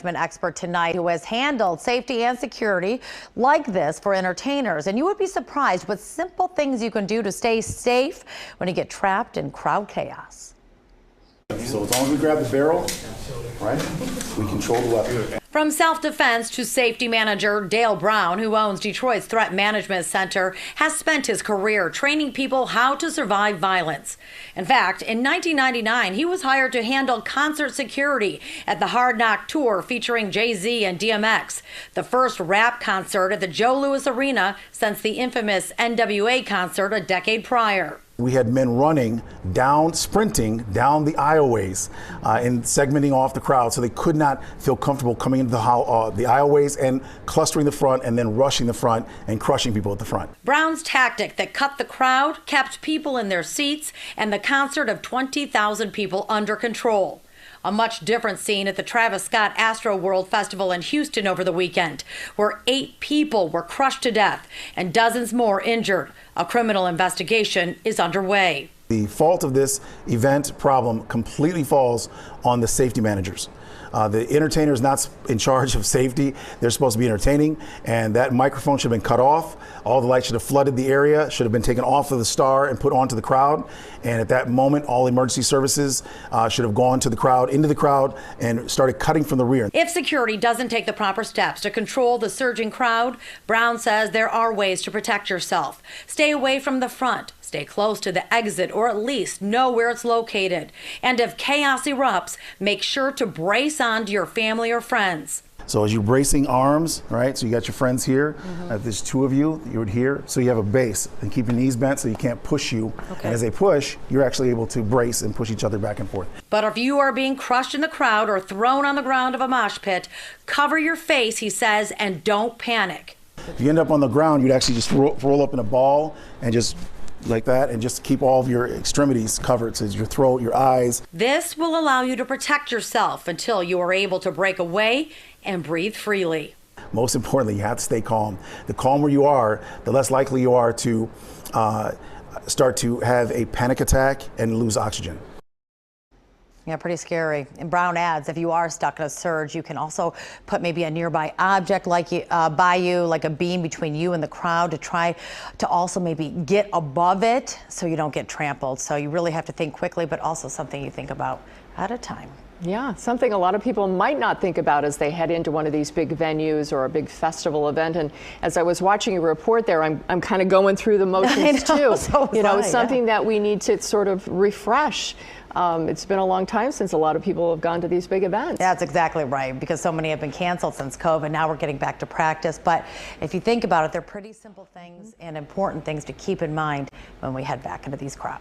Expert tonight who has handled safety and security like this for entertainers. And you would be surprised what simple things you can do to stay safe when you get trapped in crowd chaos. So as long as we grab the barrel, right, we control the weapon. From self-defense to safety manager Dale Brown, who owns Detroit's Threat Management Center, has spent his career training people how to survive violence. In fact, in 1999, he was hired to handle concert security at the Hard Knock Tour featuring Jay-Z and DMX, the first rap concert at the Joe Louis Arena since the infamous NWA concert a decade prior. We had men running down, sprinting down the aisleways and segmenting off the crowd so they could not feel comfortable coming into the aisleways and clustering the front and then rushing the front and crushing people at the front. Brown's tactic that cut the crowd, kept people in their seats, and the concert of 20,000 people under control. A much different scene at the Travis Scott Astro World Festival in Houston over the weekend, where 8 people were crushed to death and dozens more injured. A criminal investigation is underway. The fault of this event problem completely falls on the safety managers. The entertainer is not in charge of safety. They're supposed to be entertaining, and that microphone should have been cut off. All the lights should have flooded the area, should have been taken off of the star and put onto the crowd. And at that moment, all emergency services should have gone to the crowd, into the crowd, and started cutting from the rear. If security doesn't take the proper steps to control the surging crowd, Brown says there are ways to protect yourself. Stay away from the front. Stay close to the exit, or at least know where it's located. And if chaos erupts, make sure to brace onto your family or friends. So as you're bracing arms, right, so you got your friends here, there's 2 of you, you're here, so you have a base, and keep your knees bent so you can't push you. Okay. And as they push, you're actually able to brace and push each other back and forth. But if you are being crushed in the crowd or thrown on the ground of a mosh pit, cover your face, he says, and don't panic. If you end up on the ground, you'd actually just roll up in a ball and just like that, and just keep all of your extremities covered, so your throat, your eyes. This will allow you to protect yourself until you are able to break away and breathe freely. Most importantly, you have to stay calm. The calmer you are, the less likely you are to start to have a panic attack and lose oxygen. Yeah, pretty scary. And Brown adds, if you are stuck in a surge, you can also put maybe a nearby object like by you, like a beam between you and the crowd, to try to also maybe get above it so you don't get trampled. So you really have to think quickly, but also something you think about at a time. Yeah, something a lot of people might not think about as they head into one of these big venues or a big festival event. And as I was watching your report there, I'm kind of going through the motions too. So you know, it's something that we need to sort of refresh. It's been a long time since a lot of people have gone to these big events. That's exactly right, because so many have been canceled since COVID. Now we're getting back to practice. But if you think about it, they're pretty simple things and important things to keep in mind when we head back into these crowds.